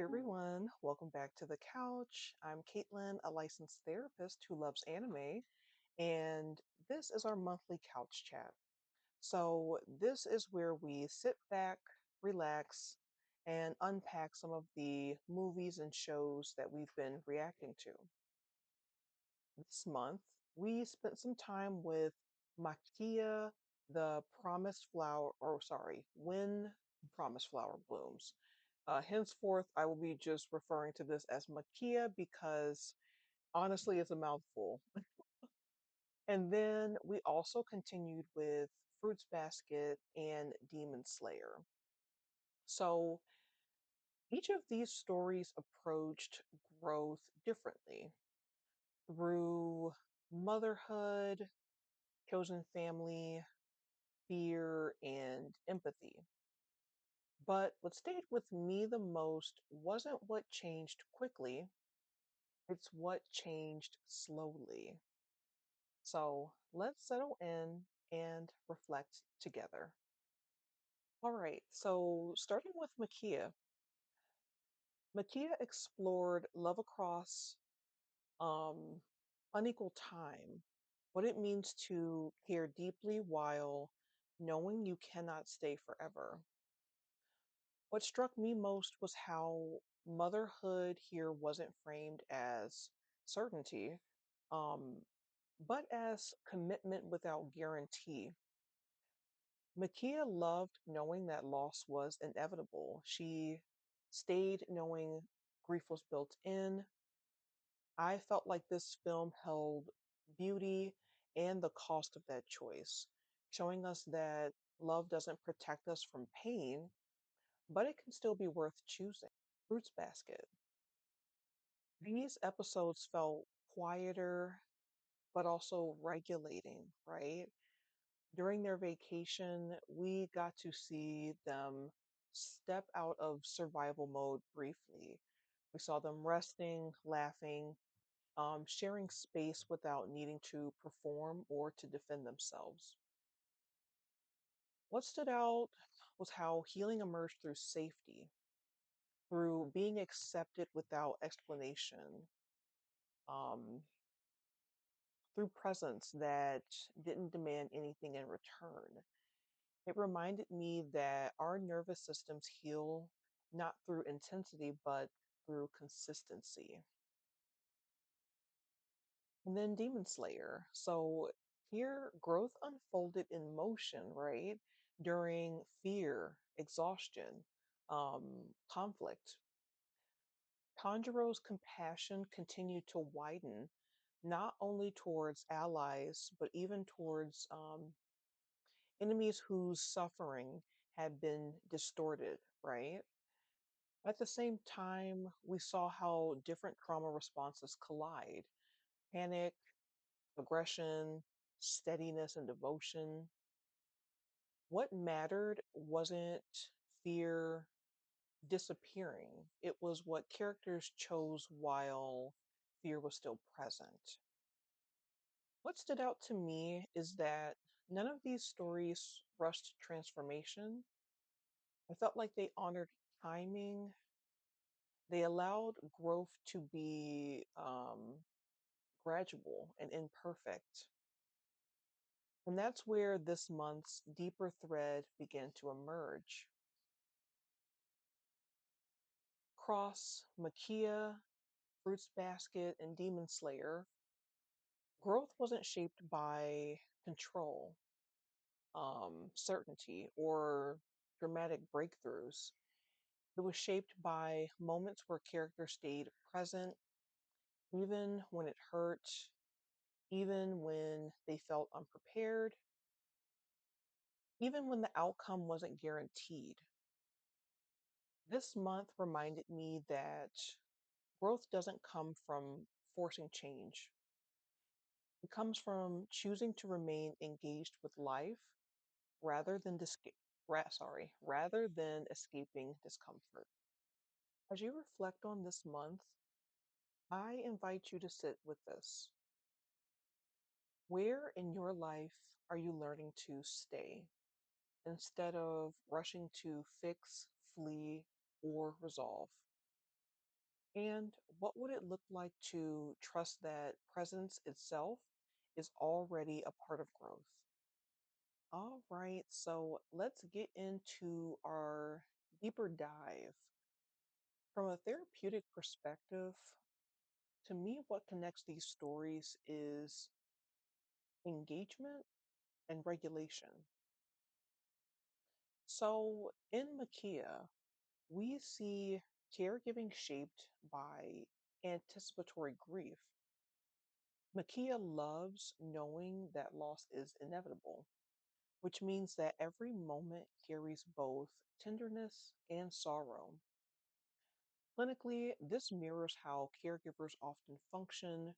everyone, welcome back to the couch. I'm Caitlin, a licensed therapist who loves anime, and this is our monthly couch chat. So, this is where we sit back, relax, and unpack some of the movies and shows that we've been reacting to. This month, we spent some time with Maquia, the promised flower, or sorry, when promised flower blooms. Henceforth, I will be just referring to this as Maquia because honestly, it's a mouthful. And then we also continued with Fruits Basket and Demon Slayer. So each of these stories approached growth differently through motherhood, chosen family, fear, and empathy. But what stayed with me the most wasn't what changed quickly, it's what changed slowly. So let's settle in and reflect together. All right, so starting with Makia. Makia explored love across um, unequal time, what it means to care deeply while knowing you cannot stay forever. What struck me most was how motherhood here wasn't framed as certainty, um, but as commitment without guarantee. Makia loved knowing that loss was inevitable. She stayed knowing grief was built in. I felt like this film held beauty and the cost of that choice, showing us that love doesn't protect us from pain, but it can still be worth choosing. Fruits Basket. These episodes felt quieter, but also regulating, right? During their vacation, we got to see them step out of survival mode briefly. We saw them resting, laughing, sharing space without needing to perform or to defend themselves. What stood out was how healing emerged through safety, through being accepted without explanation, um, through presence that didn't demand anything in return. It reminded me that our nervous systems heal not through intensity, but through consistency. And then Demon Slayer. So here, growth unfolded in motion, right? During fear, exhaustion, conflict. Tanjiro's compassion continued to widen, not only towards allies, but even towards enemies whose suffering had been distorted, right? At the same time, we saw how different trauma responses collide: panic, aggression, steadiness, and devotion. What mattered wasn't fear disappearing, it was what characters chose while fear was still present. What stood out to me is that none of these stories rushed transformation. I felt like they honored timing. They allowed growth to be gradual and imperfect. And that's where this month's deeper thread began to emerge. Across Maquia, Fruits Basket, and Demon Slayer, growth wasn't shaped by control, certainty, or dramatic breakthroughs. It was shaped by moments where characters stayed present, even when it hurt, even when they felt unprepared, even when the outcome wasn't guaranteed. This month reminded me that growth doesn't come from forcing change. It comes from choosing to remain engaged with life rather than rather than escaping discomfort. As you reflect on this month, I invite you to sit with this. Where in your life are you learning to stay instead of rushing to fix, flee, or resolve? And what would it look like to trust that presence itself is already a part of growth? All right, so let's get into our deeper dive. From a therapeutic perspective, to me, what connects these stories is engagement and regulation. So in Maquia, we see caregiving shaped by anticipatory grief. Maquia loves knowing that loss is inevitable, which means that every moment carries both tenderness and sorrow. Clinically, this mirrors how caregivers often function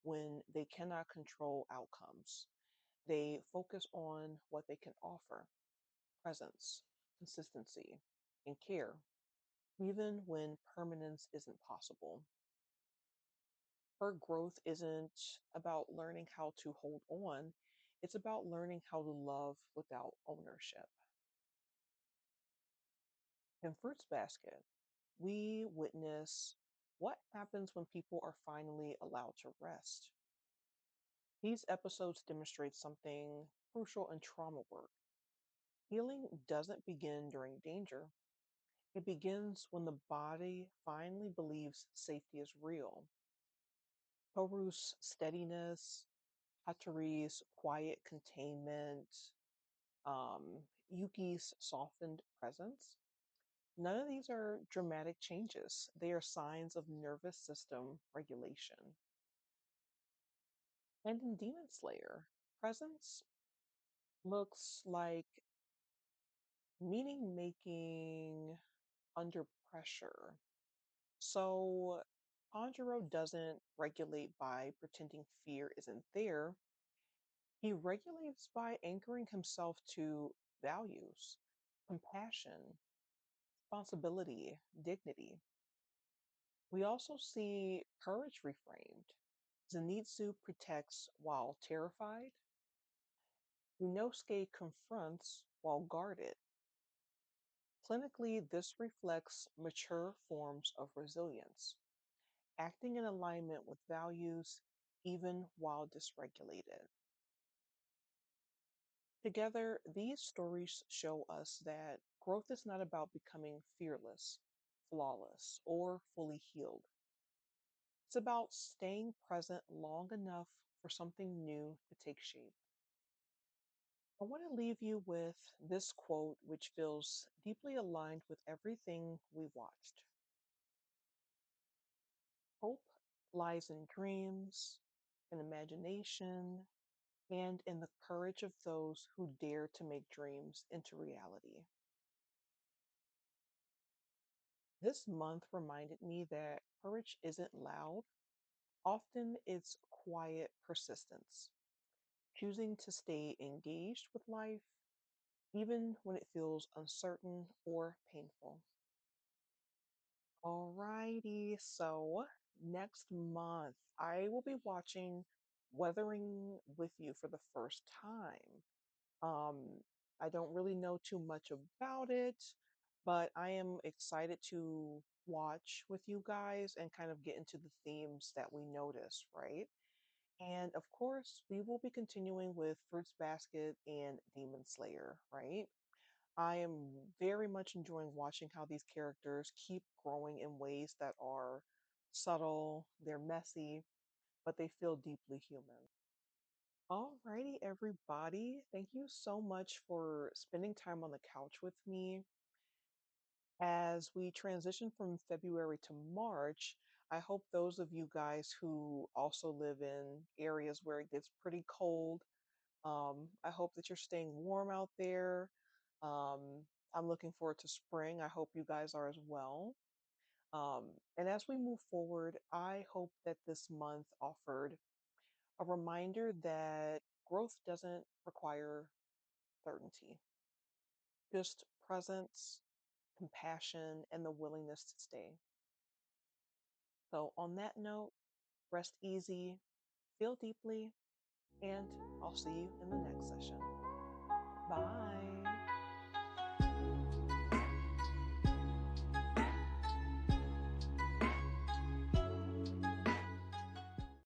when they cannot control outcomes. They focus on what they can offer: presence, consistency, and care, even when permanence isn't possible. Her growth isn't about learning how to hold on, it's about learning how to love without ownership. In Fruits Basket, we witness what happens when people are finally allowed to rest. These episodes demonstrate something crucial in trauma work. Healing doesn't begin during danger, it begins when the body finally believes safety is real. Toru's steadiness, Hattori's quiet containment, Yuki's softened presence. None of these are dramatic changes. They are signs of nervous system regulation. And in Demon Slayer, presence looks like meaning making under pressure. So Tanjiro doesn't regulate by pretending fear isn't there. He regulates by anchoring himself to values, compassion, responsibility, dignity. We also see courage reframed. Zenitsu protects while terrified. Inosuke confronts while guarded. Clinically, this reflects mature forms of resilience, acting in alignment with values even while dysregulated. Together, these stories show us that growth is not about becoming fearless, flawless, or fully healed. It's about staying present long enough for something new to take shape. I want to leave you with this quote, which feels deeply aligned with everything we watched. Hope lies in dreams, in imagination, and in the courage of those who dare to make dreams into reality. This month reminded me that courage isn't loud, often it's quiet persistence, choosing to stay engaged with life even when it feels uncertain or painful. Alrighty, so next month I will be watching Weathering with You for the first time. Um, I don't really know too much about it, but I am excited to watch with you guys and kind of get into the themes that we notice, right? And of course, we will be continuing with Fruits Basket and Demon Slayer, right? I am very much enjoying watching how these characters keep growing in ways that are subtle, they're messy, but they feel deeply human. Alrighty, everybody. Thank you so much for spending time on the couch with me. As we transition from February to March, I hope those of you guys who also live in areas where it gets pretty cold, I hope that you're staying warm out there. I'm looking forward to spring. I hope you guys are as well. And as we move forward, I hope that this month offered a reminder that growth doesn't require certainty, just presence, compassion, and the willingness to stay. So, on that note, rest easy, feel deeply, and I'll see you in the next session.